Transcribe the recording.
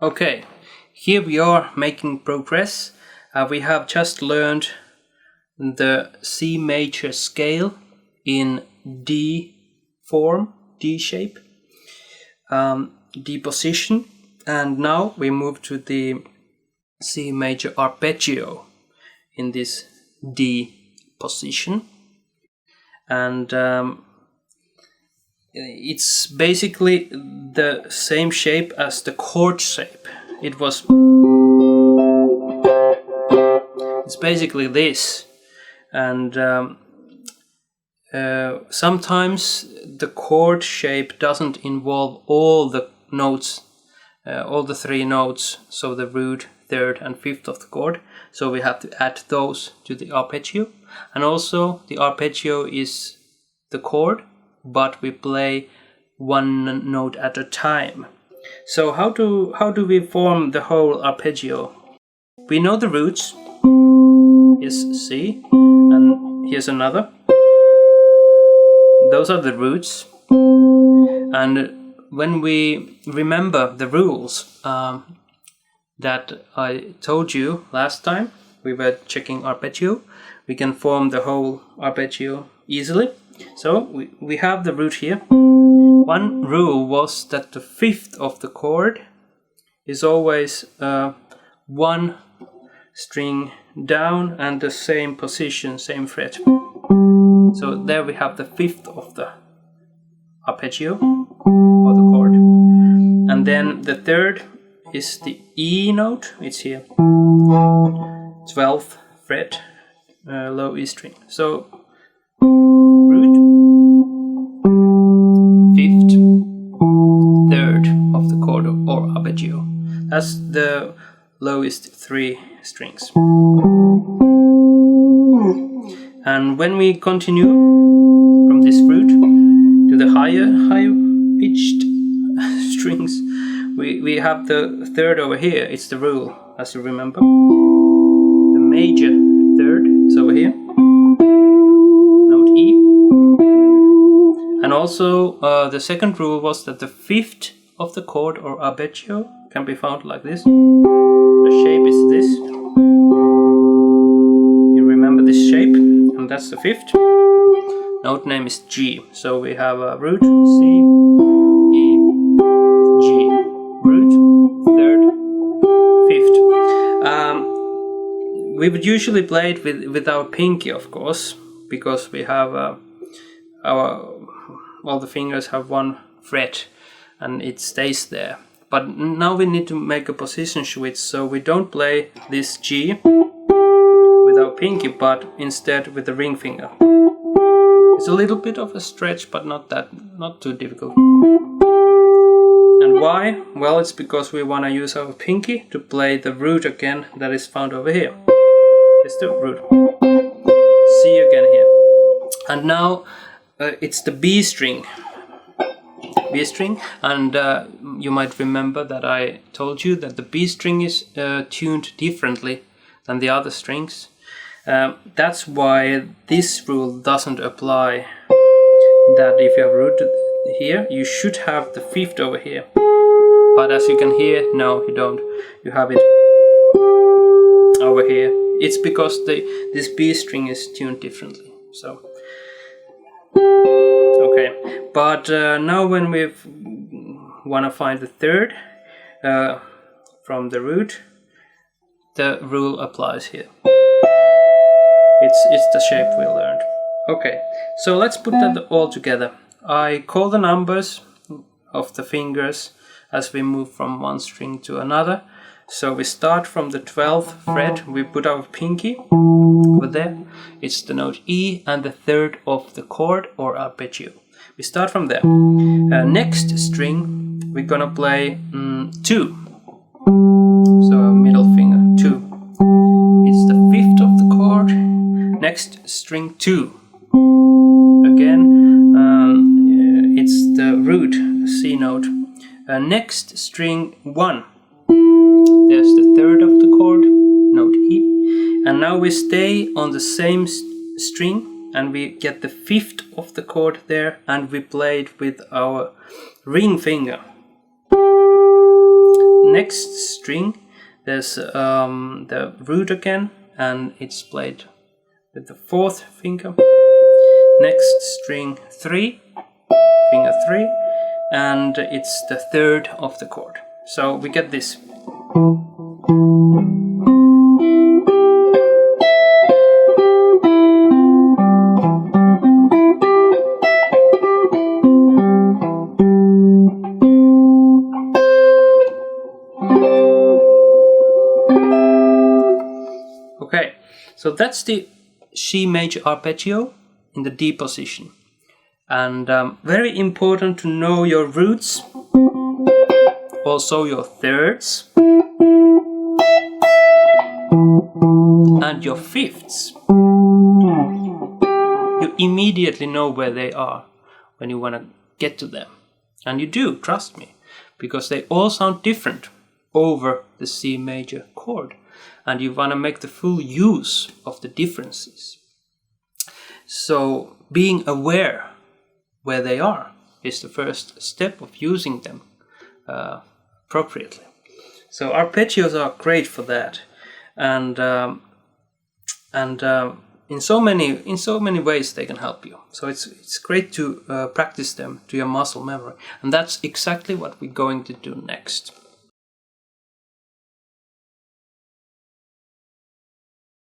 Okay, here we are making progress. We have just learned the C major scale in D form, D shape, D position, and now we move to the C major arpeggio in this D position. And it's basically the same shape as the chord shape. It's basically this, and sometimes the chord shape doesn't involve all the notes, all the three notes, so the root, third and fifth of the chord, so we have to add those to the arpeggio. And also the arpeggio is the chord, but we play one note at a time. So how do we form the whole arpeggio? We know the roots. Here's C, and here's another. Those are the roots. And when we remember the rules that I told you last time, we were checking arpeggio, we can form the whole arpeggio easily. So we have the root here. One rule was that the fifth of the chord is always one string down and the same position, same fret. So there we have the fifth of the arpeggio or the chord. And then the third is the E note, it's here. 12th fret, low E string. So root, fifth, third of the chord or arpeggio. That's the lowest three strings. And when we continue from this root to the higher pitched strings, we have the third over here. It's the rule, as you remember. The major third is over here. Note E. And also the second rule was that the fifth of the chord or arpeggio can be found like this. The shape is this. You remember this shape, and that's the fifth. Note name is G. So we have a root, C, E, G. Root, third, fifth. We would usually play it with our pinky, of course, because we have all the fingers have one fret and it stays there. But now we need to make a position switch, so we don't play this G with our pinky, but instead with the ring finger. It's a little bit of a stretch, but not too difficult. And why? Well, it's because we want to use our pinky to play the root again that is found over here. It's the root. C again here. And now it's the B string. B string, and you might remember that I told you that the B string is tuned differently than the other strings. That's why this rule doesn't apply, that if you have root here, you should have the fifth over here. But as you can hear, no, you don't. You have it over here. It's because this B string is tuned differently. So okay, but now when we want to find the third from the root, the rule applies here. It's the shape we learned. Okay, so let's put that all together. I call the numbers of the fingers as we move from one string to another. So we start from the 12th fret, we put our pinky over there. It's the note E and the third of the chord or arpeggio. We start from there. Next string, we're gonna play 2. So middle finger, 2. It's the fifth of the chord. Next string 2. Again, it's the root, C note. Next string 1. There's the third of the chord, note E. And now we stay on the same string and we get the fifth of the chord there and we play it with our ring finger. next string, there's the root again, and it's played with the 4th finger. Next string 3, finger 3, and it's the 3rd of the chord. So we get this. Okay, so that's the C major arpeggio in the D position. And very important to know your roots, also your thirds, and your fifths. You immediately know where they are when you want to get to them. And you do, trust me, because they all sound different over the C major chord. And you want to make the full use of the differences. So being aware where they are is the first step of using them appropriately. So arpeggios are great for that, and in so many ways they can help you. So it's great to practice them to your muscle memory, and that's exactly what we're going to do next.